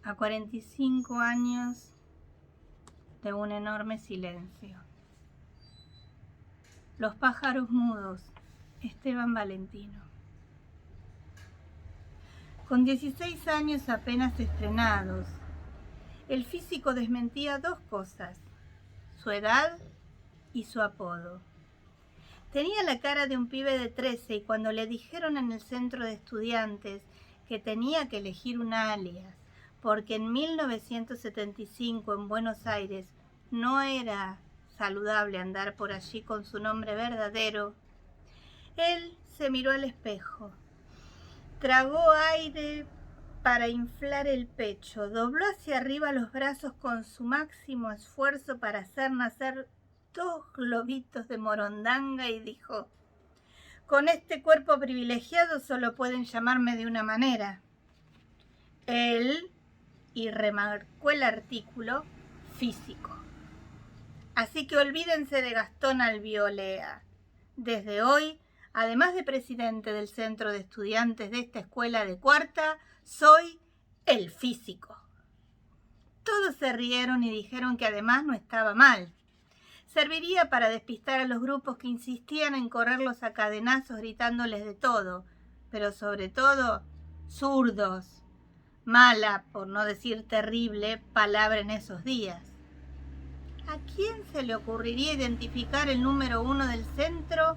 a 45 años de un enorme silencio. Los pájaros mudos, Esteban Valentino. Con 16 años apenas estrenados, el físico desmentía dos cosas: su edad y su apodo. Tenía la cara de un pibe de 13 y cuando le dijeron en el centro de estudiantes que tenía que elegir un alias, porque en 1975 en Buenos Aires no era saludable andar por allí con su nombre verdadero, él se miró al espejo, tragó aire para inflar el pecho, dobló hacia arriba los brazos con su máximo esfuerzo para hacer nacer 2 globitos de morondanga y dijo: con este cuerpo privilegiado solo pueden llamarme de una manera. Él, y remarcó el artículo, físico. Así que olvídense de Gastón Albiolea. Desde hoy, además de presidente del centro de estudiantes de esta escuela de cuarta, soy el físico. Todos se rieron y dijeron que además no estaba mal. Serviría para despistar a los grupos que insistían en correrlos a cadenazos gritándoles de todo, pero sobre todo, zurdos. Mala, por no decir terrible, palabra en esos días. ¿A quién se le ocurriría identificar el número 1 del centro?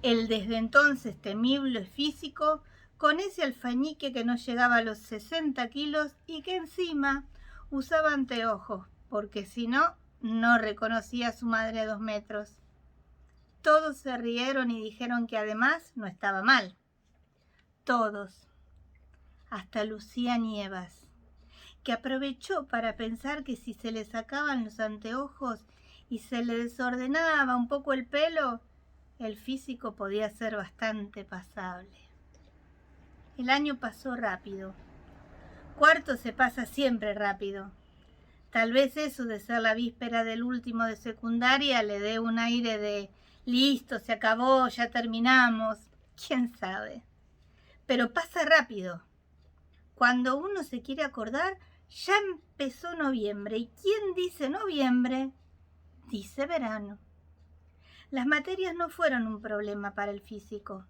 El desde entonces temible físico, con ese alfeñique que no llegaba a los 60 kilos y que encima usaba anteojos, porque si no, no reconocía a su madre a 2 metros. Todos se rieron y dijeron que además no estaba mal. Todos, hasta Lucía Nievas, que aprovechó para pensar que si se le sacaban los anteojos y se le desordenaba un poco el pelo, el físico podía ser bastante pasable. El año pasó rápido. Cuarto se pasa siempre rápido. Tal vez eso de ser la víspera del último de secundaria le dé un aire de listo, se acabó, ya terminamos. ¿Quién sabe? Pero pasa rápido. Cuando uno se quiere acordar, ya empezó noviembre. ¿Y quién dice noviembre? Dice verano. Las materias no fueron un problema para el físico.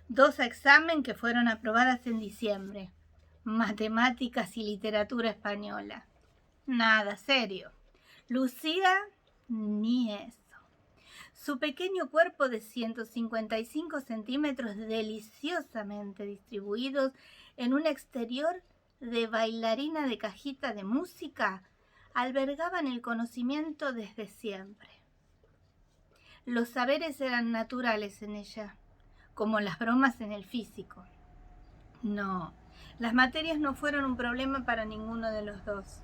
2 exámenes que fueron aprobadas en diciembre. Matemáticas y literatura española. Nada serio. Lucía, ni eso. Su pequeño cuerpo de 155 centímetros deliciosamente distribuidos en un exterior de bailarina de cajita de música albergaban el conocimiento desde siempre. Los saberes eran naturales en ella, como las bromas en el físico. No, las materias no fueron un problema para ninguno de los dos.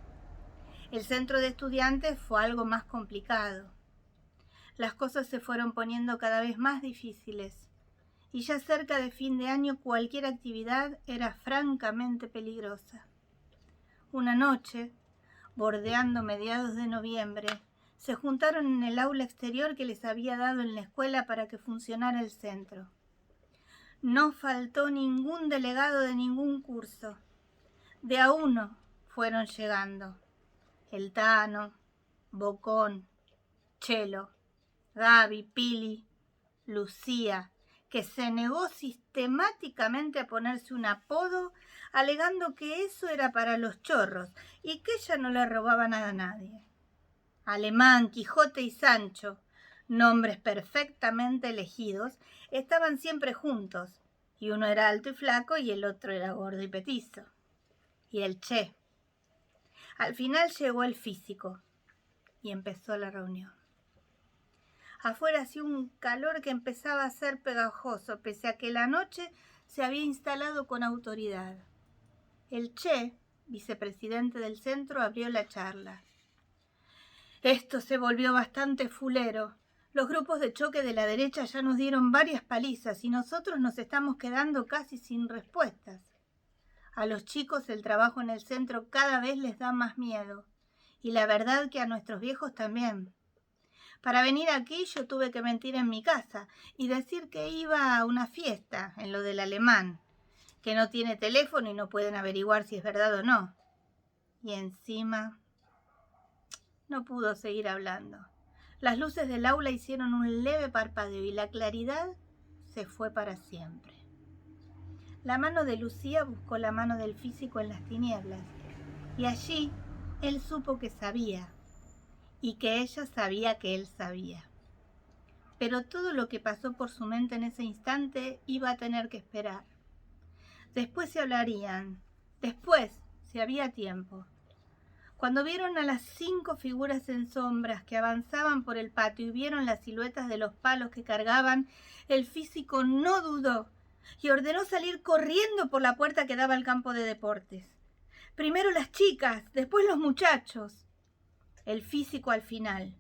El centro de estudiantes fue algo más complicado. Las cosas se fueron poniendo cada vez más difíciles y ya cerca de fin de año cualquier actividad era francamente peligrosa. Una noche, bordeando mediados de noviembre, se juntaron en el aula exterior que les había dado en la escuela para que funcionara el centro. No faltó ningún delegado de ningún curso. De a uno fueron llegando. El Tano, Bocón, Chelo, Gaby, Pili, Lucía, que se negó sistemáticamente a ponerse un apodo, alegando que eso era para los chorros y que ella no le robaba nada a nadie. Alemán, Quijote y Sancho, nombres perfectamente elegidos, estaban siempre juntos, y uno era alto y flaco y el otro era gordo y petizo. Y el Che. Al final llegó el físico y empezó la reunión. Afuera hacía un calor que empezaba a ser pegajoso, pese a que la noche se había instalado con autoridad. El Che, vicepresidente del centro, abrió la charla. Esto se volvió bastante fulero. Los grupos de choque de la derecha ya nos dieron varias palizas y nosotros nos estamos quedando casi sin respuestas. A los chicos el trabajo en el centro cada vez les da más miedo. Y la verdad que a nuestros viejos también. Para venir aquí yo tuve que mentir en mi casa y decir que iba a una fiesta, en lo del alemán, que no tiene teléfono y no pueden averiguar si es verdad o no. Y encima no pudo seguir hablando. Las luces del aula hicieron un leve parpadeo y la claridad se fue para siempre. La mano de Lucía buscó la mano del físico en las tinieblas y allí él supo que sabía y que ella sabía que él sabía. Pero todo lo que pasó por su mente en ese instante iba a tener que esperar. Después se hablarían, después, si había tiempo. Cuando vieron a las 5 figuras en sombras que avanzaban por el patio y vieron las siluetas de los palos que cargaban, el físico no dudó y ordenó salir corriendo por la puerta que daba al campo de deportes. Primero las chicas, después los muchachos. El físico al final.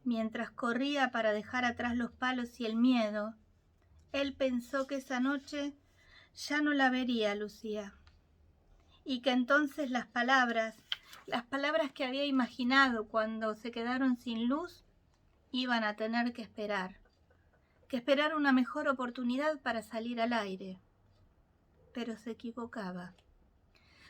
Mientras corría para dejar atrás los palos y el miedo, él pensó que esa noche ya no la vería a Lucía y que entonces las palabras que había imaginado cuando se quedaron sin luz, iban a tener que esperar una mejor oportunidad para salir al aire. Pero se equivocaba.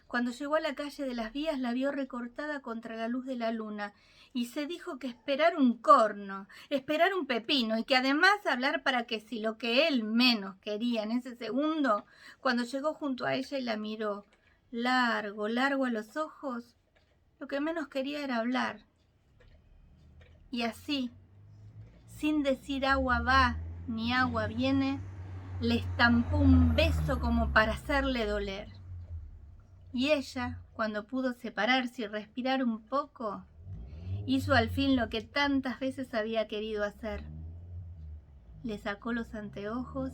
Cuando llegó a la calle de las vías la vio recortada contra la luz de la luna y se dijo que esperar un corno, esperar un pepino y que además hablar para que si lo que él menos quería en ese segundo, cuando llegó junto a ella y la miró largo a los ojos, lo que menos quería era hablar. Y así, sin decir agua va ni agua viene, le estampó un beso como para hacerle doler. Y ella, cuando pudo separarse y respirar un poco, hizo al fin lo que tantas veces había querido hacer. Le sacó los anteojos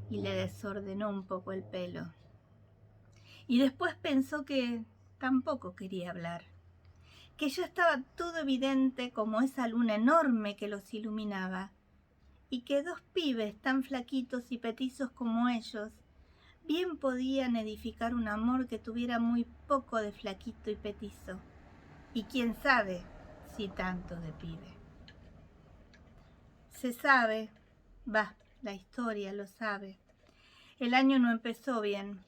y le desordenó un poco el pelo. Y después pensó que tampoco quería hablar, que ya estaba todo evidente como esa luna enorme que los iluminaba, y que 2 pibes tan flaquitos y petizos como ellos bien podían edificar un amor que tuviera muy poco de flaquito y petizo, y quién sabe si tanto de pibe. Se sabe, la historia lo sabe, el año no empezó bien.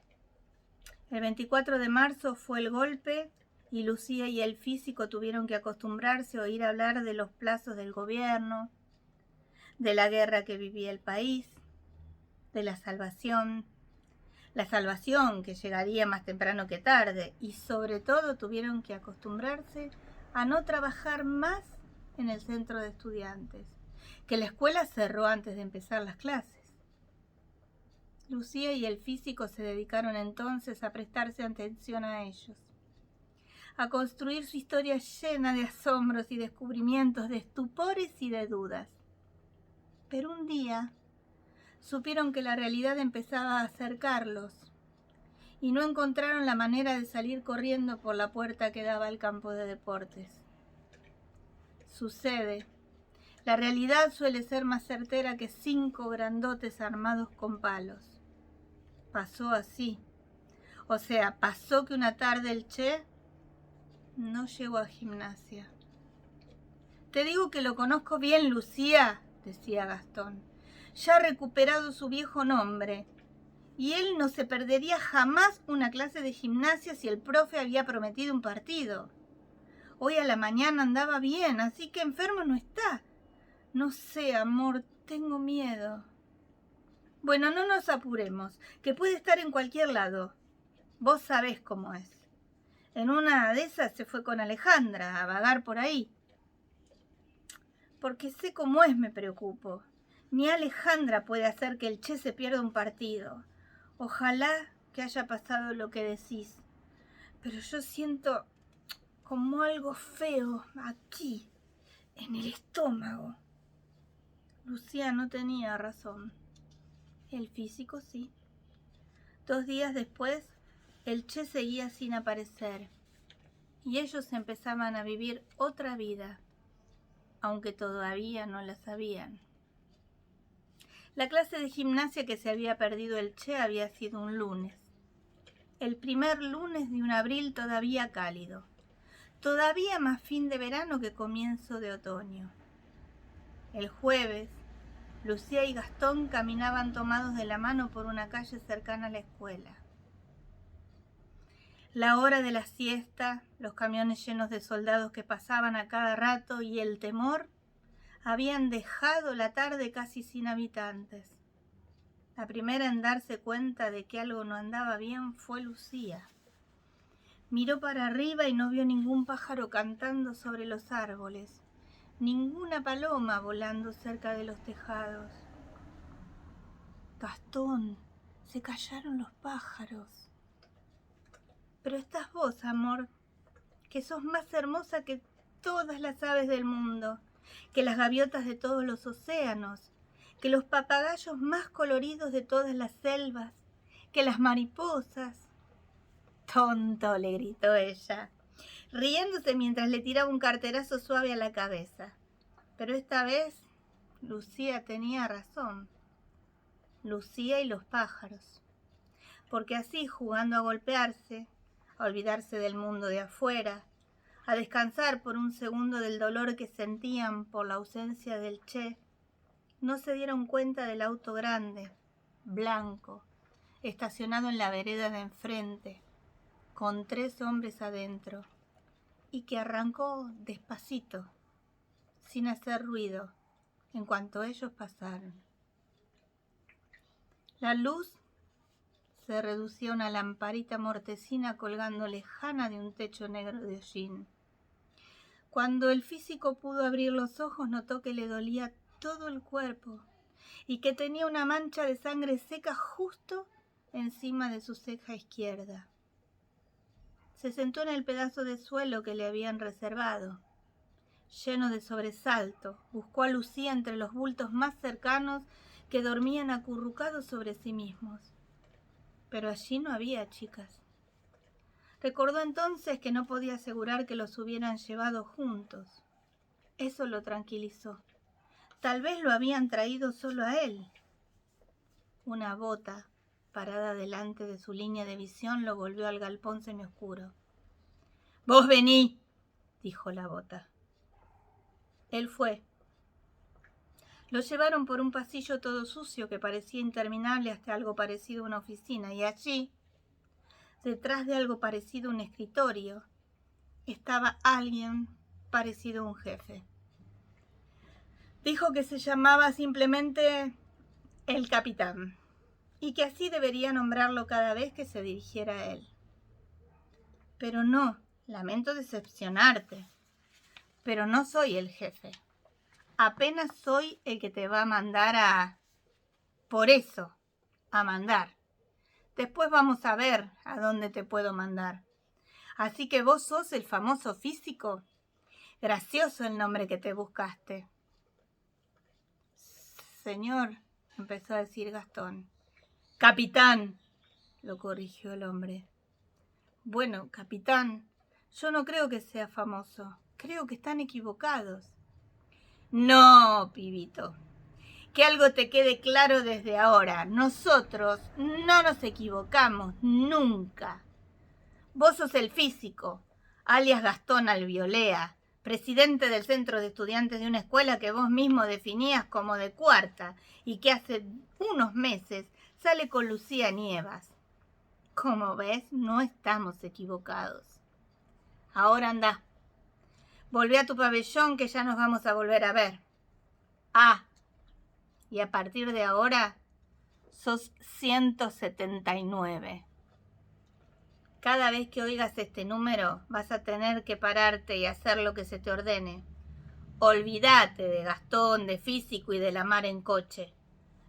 El 24 de marzo fue el golpe y Lucía y el físico tuvieron que acostumbrarse a oír hablar de los plazos del gobierno, de la guerra que vivía el país, de la salvación que llegaría más temprano que tarde, y sobre todo tuvieron que acostumbrarse a no trabajar más en el centro de estudiantes, que la escuela cerró antes de empezar las clases. Lucía y el físico se dedicaron entonces a prestarse atención a ellos, a construir su historia llena de asombros y descubrimientos, de estupores y de dudas. Pero un día supieron que la realidad empezaba a acercarlos y no encontraron la manera de salir corriendo por la puerta que daba al campo de deportes. Sucede, la realidad suele ser más certera que 5 grandotes armados con palos. Pasó así. O sea, pasó que una tarde el Che no llegó a gimnasia. Te digo que lo conozco bien, Lucía, decía Gastón. Ya ha recuperado su viejo nombre. Y él no se perdería jamás una clase de gimnasia si el profe había prometido un partido. Hoy a la mañana andaba bien, así que enfermo no está. No sé, amor, tengo miedo. Bueno, no nos apuremos, que puede estar en cualquier lado. Vos sabés cómo es. En una de esas se fue con Alejandra a vagar por ahí. Porque sé cómo es, me preocupo. Ni Alejandra puede hacer que el Che se pierda un partido. Ojalá que haya pasado lo que decís. Pero yo siento como algo feo aquí, en el estómago. Lucía no tenía razón. El físico sí. 2 días después, el Che seguía sin aparecer y ellos empezaban a vivir otra vida, aunque todavía no la sabían. La clase de gimnasia que se había perdido el Che había sido un lunes, el primer lunes de un abril todavía cálido, todavía más fin de verano que comienzo de otoño. El jueves, Lucía y Gastón caminaban tomados de la mano por una calle cercana a la escuela. La hora de la siesta, los camiones llenos de soldados que pasaban a cada rato y el temor habían dejado la tarde casi sin habitantes. La primera en darse cuenta de que algo no andaba bien fue Lucía. Miró para arriba y no vio ningún pájaro cantando sobre los árboles, ninguna paloma volando cerca de los tejados. Gastón, se callaron los pájaros. Pero estás vos, amor, que sos más hermosa que todas las aves del mundo, que las gaviotas de todos los océanos, que los papagayos más coloridos de todas las selvas, que las mariposas. Tonto, le gritó ella, riéndose mientras le tiraba un carterazo suave a la cabeza. Pero esta vez Lucía tenía razón. Lucía y los pájaros. Porque así, jugando a golpearse, a olvidarse del mundo de afuera, a descansar por un segundo del dolor que sentían por la ausencia del Che, no se dieron cuenta del auto grande, blanco, estacionado en la vereda de enfrente, con 3 hombres adentro, y que arrancó despacito, sin hacer ruido, en cuanto ellos pasaron. La luz se reducía a una lamparita mortecina colgando lejana de un techo negro de hollín. Cuando el físico pudo abrir los ojos, notó que le dolía todo el cuerpo y que tenía una mancha de sangre seca justo encima de su ceja izquierda. Se sentó en el pedazo de suelo que le habían reservado. Lleno de sobresalto, buscó a Lucía entre los bultos más cercanos que dormían acurrucados sobre sí mismos. Pero allí no había chicas. Recordó entonces que no podía asegurar que los hubieran llevado juntos. Eso lo tranquilizó. Tal vez lo habían traído solo a él. Una bota, parada delante de su línea de visión, lo volvió al galpón semioscuro. «Vos vení», dijo la bota. Él fue. Lo llevaron por un pasillo todo sucio que parecía interminable hasta algo parecido a una oficina, y allí, detrás de algo parecido a un escritorio, estaba alguien parecido a un jefe. Dijo que se llamaba simplemente el capitán y que así debería nombrarlo cada vez que se dirigiera a él. Pero no, lamento decepcionarte, pero no soy el jefe. Apenas soy el que te va a mandar a... Por eso, a mandar. Después vamos a ver a dónde te puedo mandar. Así que vos sos el famoso físico. Gracioso el nombre que te buscaste. Señor, empezó a decir Gastón. Capitán, lo corrigió el hombre. Bueno, capitán, yo no creo que sea famoso. Creo que están equivocados. No, pibito. Que algo te quede claro desde ahora. Nosotros no nos equivocamos nunca. Vos sos el físico, alias Gastón Albiolea, presidente del centro de estudiantes de una escuela que vos mismo definías como de cuarta y que hace unos meses sale con Lucía Nievas. Como ves, no estamos equivocados. Ahora anda. Volvé a tu pabellón que ya nos vamos a volver a ver. Ah, y a partir de ahora sos 179. Cada vez que oigas este número vas a tener que pararte y hacer lo que se te ordene. Olvídate de Gastón, de físico y de la mar en coche.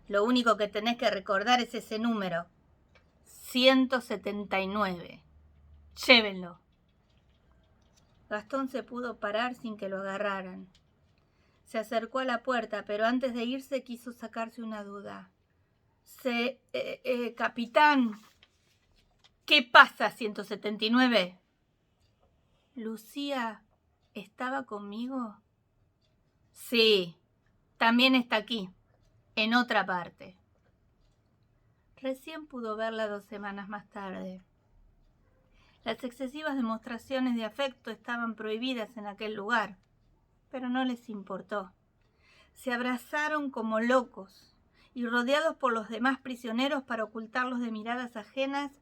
Lo único que tenés que recordar es ese número. 179. Llévenlo. Gastón se pudo parar sin que lo agarraran. Se acercó a la puerta, pero antes de irse quiso sacarse una duda. Capitán, ¿qué pasa, 179? ¿Lucía estaba conmigo? Sí, también está aquí, en otra parte. Recién pudo verla 2 semanas más tarde. Las excesivas demostraciones de afecto estaban prohibidas en aquel lugar, pero no les importó. Se abrazaron como locos y, rodeados por los demás prisioneros para ocultarlos de miradas ajenas,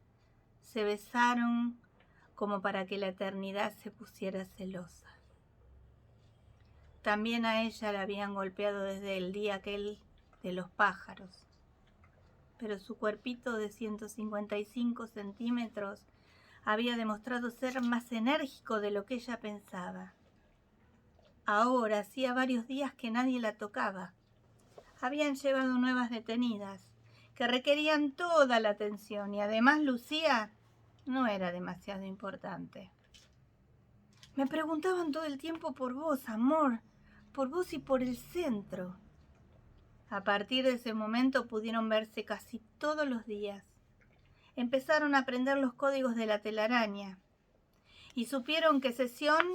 se besaron como para que la eternidad se pusiera celosa. También a ella la habían golpeado desde el día aquel de los pájaros, pero su cuerpito de 155 centímetros había demostrado ser más enérgico de lo que ella pensaba. Ahora hacía varios días que nadie la tocaba. Habían llevado nuevas detenidas, que requerían toda la atención, y además Lucía no era demasiado importante. Me preguntaban todo el tiempo por vos, amor, por vos y por el centro. A partir de ese momento pudieron verse casi todos los días. Empezaron a aprender los códigos de la telaraña y supieron que sesión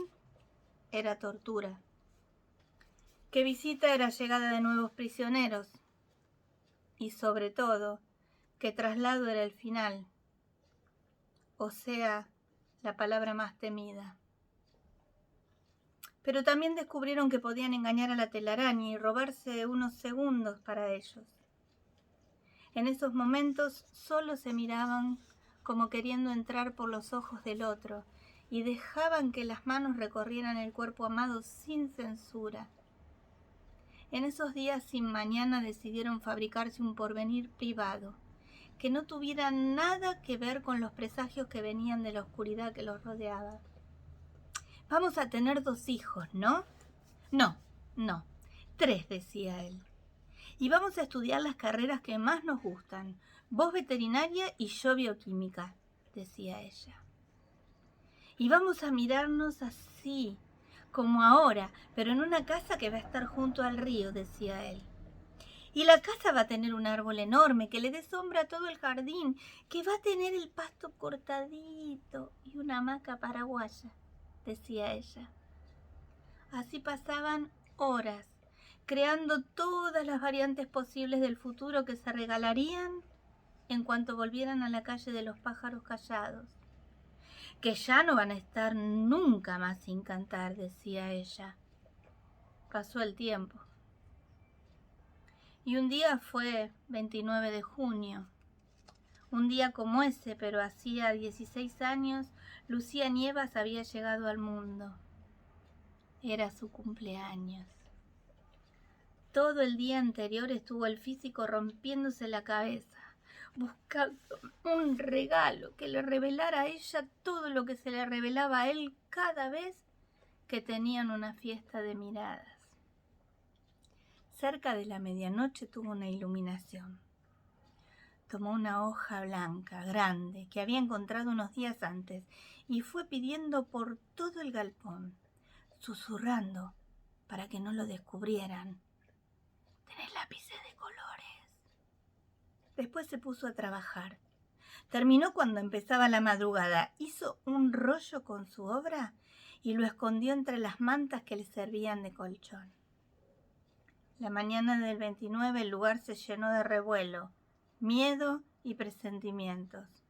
era tortura, que visita era llegada de nuevos prisioneros y, sobre todo, que traslado era el final, o sea, la palabra más temida. Pero también descubrieron que podían engañar a la telaraña y robarse unos segundos para ellos. En esos momentos solo se miraban como queriendo entrar por los ojos del otro y dejaban que las manos recorrieran el cuerpo amado sin censura. En esos días sin mañana decidieron fabricarse un porvenir privado, que no tuviera nada que ver con los presagios que venían de la oscuridad que los rodeaba. Vamos a tener 2 hijos, ¿no? No, 3, decía él. Y vamos a estudiar las carreras que más nos gustan. Vos veterinaria y yo bioquímica, decía ella. Y vamos a mirarnos así, como ahora, pero en una casa que va a estar junto al río, decía él. Y la casa va a tener un árbol enorme que le dé sombra a todo el jardín, que va a tener el pasto cortadito y una hamaca paraguaya, decía ella. Así pasaban horas, creando todas las variantes posibles del futuro que se regalarían en cuanto volvieran a la calle de los pájaros callados. Que ya no van a estar nunca más sin cantar, decía ella. Pasó el tiempo. Y un día fue 29 de junio. Un día como ese, pero hacía 16 años, Lucía Nievas había llegado al mundo. Era su cumpleaños. Todo el día anterior estuvo el físico rompiéndose la cabeza, buscando un regalo que le revelara a ella todo lo que se le revelaba a él cada vez que tenían una fiesta de miradas. Cerca de la medianoche tuvo una iluminación. Tomó una hoja blanca, grande, que había encontrado unos días antes, y fue pidiendo por todo el galpón, susurrando para que no lo descubrieran. ¿Tenés lápices de colores? Después se puso a trabajar. Terminó cuando empezaba la madrugada. Hizo un rollo con su obra y lo escondió entre las mantas que le servían de colchón. La mañana del 29 el lugar se llenó de revuelo, miedo y presentimientos.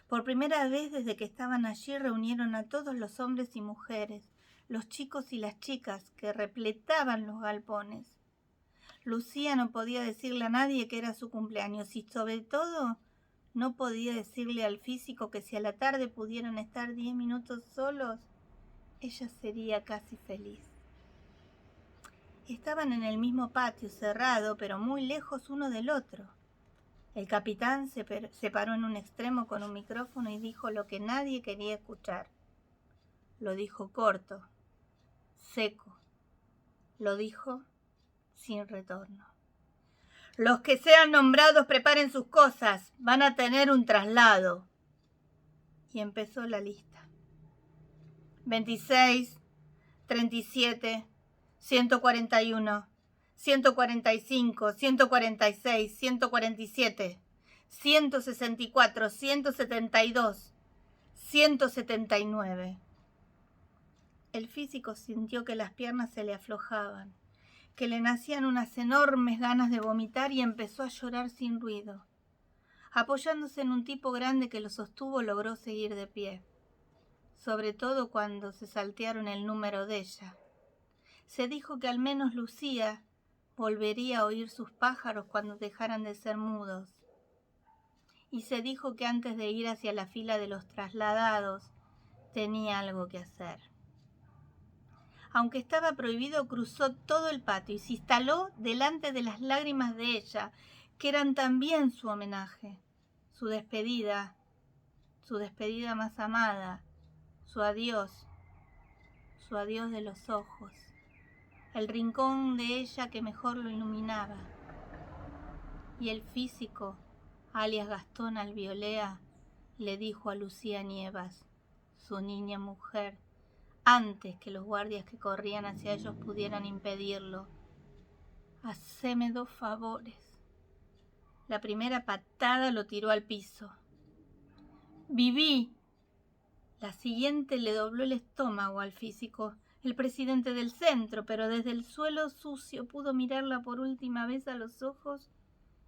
Por primera vez desde que estaban allí reunieron a todos los hombres y mujeres, los chicos y las chicas que repletaban los galpones. Lucía no podía decirle a nadie que era su cumpleaños y sobre todo no podía decirle al físico que si a la tarde pudieran estar 10 minutos solos, ella sería casi feliz. Estaban en el mismo patio cerrado, pero muy lejos uno del otro. El capitán se paró en un extremo con un micrófono y dijo lo que nadie quería escuchar. Lo dijo corto, seco. Lo dijo sin retorno. Los que sean nombrados preparen sus cosas, van a tener un traslado. Y empezó la lista. 26, 37, 141, 145, 146, 147, 164, 172, 179. El físico sintió que las piernas se le aflojaban, que le nacían unas enormes ganas de vomitar y empezó a llorar sin ruido. Apoyándose en un tipo grande que lo sostuvo, logró seguir de pie, sobre todo cuando se saltearon el número de ella. Se dijo que al menos Lucía volvería a oír sus pájaros cuando dejaran de ser mudos. Y se dijo que antes de ir hacia la fila de los trasladados tenía algo que hacer. Aunque estaba prohibido, cruzó todo el patio y se instaló delante de las lágrimas de ella, que eran también su homenaje, su despedida más amada, su adiós de los ojos, el rincón de ella que mejor lo iluminaba. Y el físico, alias Gastón Albiolea, le dijo a Lucía Nievas, su niña mujer, antes que los guardias que corrían hacia ellos pudieran impedirlo: haceme 2 favores. La primera patada lo tiró al piso. Viví. La siguiente le dobló el estómago al físico, el presidente del centro, pero desde el suelo sucio pudo mirarla por última vez a los ojos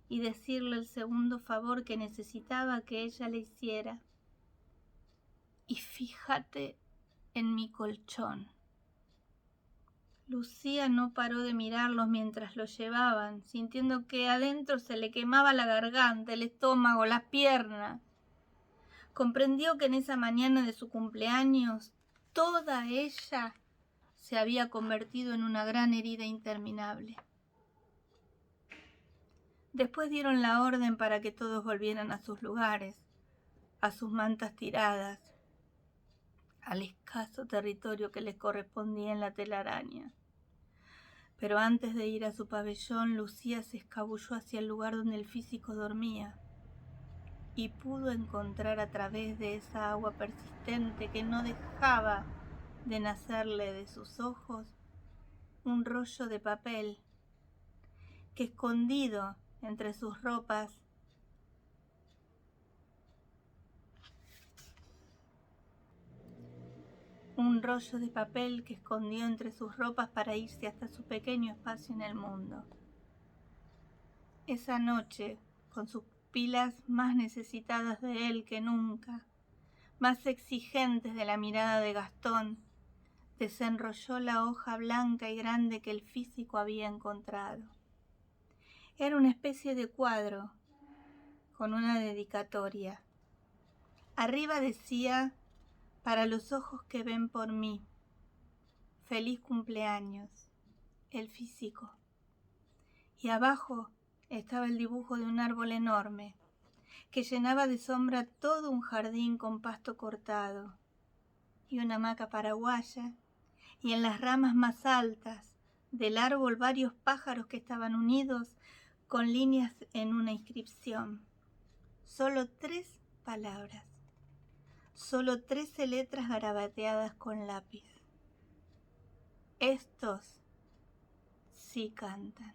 y decirle el segundo favor que necesitaba que ella le hiciera. Y fíjate en mi colchón. Lucía no paró de mirarlos mientras lo llevaban, sintiendo que adentro se le quemaba la garganta, el estómago, las piernas. Comprendió que en esa mañana de su cumpleaños toda ella se había convertido en una gran herida interminable. Después dieron la orden para que todos volvieran a sus lugares, a sus mantas tiradas, al escaso territorio que les correspondía en la telaraña. Pero antes de ir a su pabellón, Lucía se escabulló hacia el lugar donde el físico dormía y pudo encontrar a través de esa agua persistente que no dejaba de nacerle de sus ojos un rollo de papel que, escondido entre sus ropas, escondió entre sus ropas para irse hasta su pequeño espacio en el mundo. Esa noche, con sus pupilas más necesitadas de él que nunca, más exigentes de la mirada de Gastón, desenrolló la hoja blanca y grande que el físico había encontrado. Era una especie de cuadro con una dedicatoria. Arriba decía: para los ojos que ven por mí, feliz cumpleaños, el físico. Y abajo estaba el dibujo de un árbol enorme que llenaba de sombra todo un jardín con pasto cortado y una hamaca paraguaya, y en las ramas más altas del árbol varios pájaros que estaban unidos con líneas en una inscripción. Solo 3 palabras, solo 13 letras garabateadas con lápiz. Estos sí cantan.